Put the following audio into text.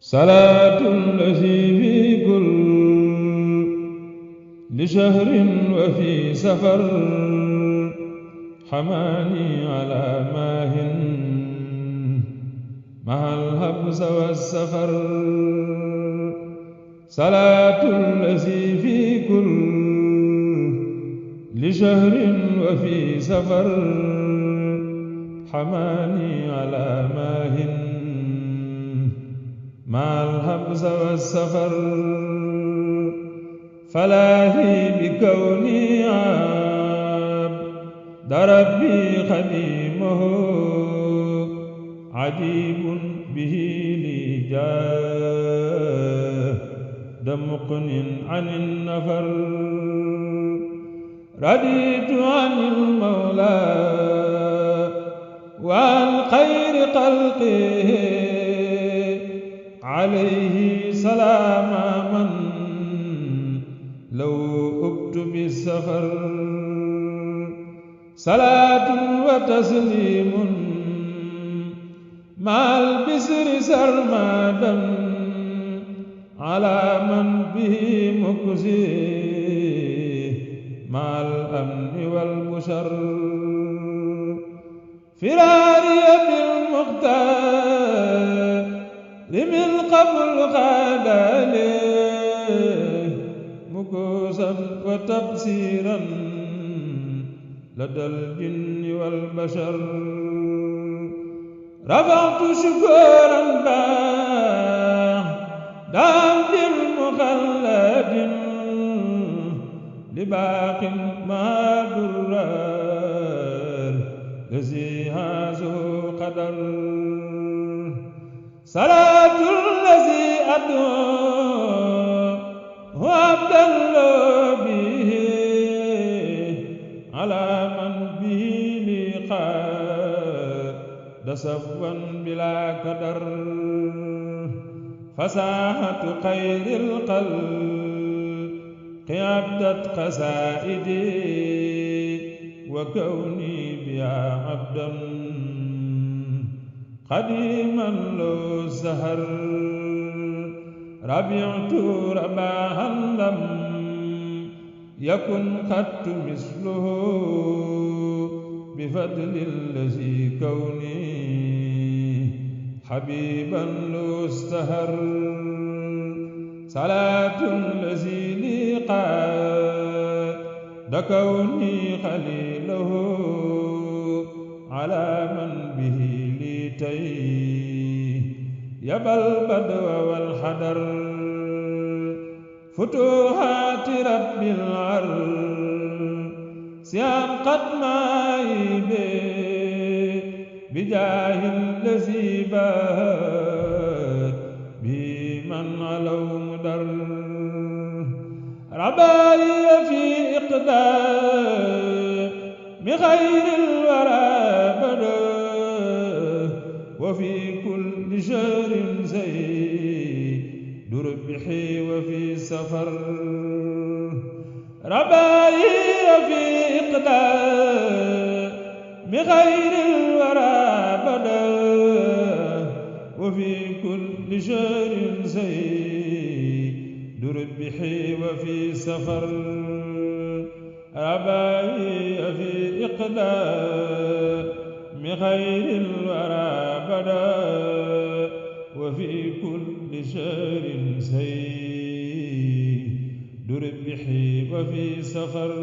salaatu llazi fi kulli shahrin wa fi safar hamaani ala maahin mahal habsa wassafar salaatu llazi fi kulli shahrin wa fi safar hamaani ala maahin mahal habsa wassafar falaahi bi kawni abd rabbi xadimahu ajibun bihi li jaada muqnin anin nafar raditu anil mawla wa an xayri xalqihi alayhi salaama man law ubtu bisafar salaatun wa tasliimun ma'al bisri sarmadan ala man bihi muksi ma'al amni wal bushar firaariya bil muxtaari min qabl xaadali mukuusan wa tabsiiran ladal jinni wal bashar rafa'tu shukran ba'da hamdin muxalladin li baaqin ma'a durrar lazi haazuhu qadar salaatu lazi ad'u abdan bihi ala man bihi li qaada safwan bila kadar fasaahatu xayril xalqi abdat qasaa'idi wa kawni biha abdan qadiman law sahar rabi'tu rabahan lam yakun qattu misluhu bifadli allazi kawni habiban lustahar salaatu allazi li qaada kawni khalilahu ala man bihi li tay yabal badwa wal hadar futuhaati rabbil arsiyan qad maayibe bijaahil lazi baat bi man alaw mudar rabaaya fi iqdaami xayril waraa bada wa fi kulli shahrin saydu rubhi wa fi safar rabaaya fi iqdaami xayril waraa bada wa fi kulli shahrin saydu rubhi wa fi safar rabaaya fi iqdaami xayril waraa bada wa fi kulli shahrin saydu rubhi wa fi safar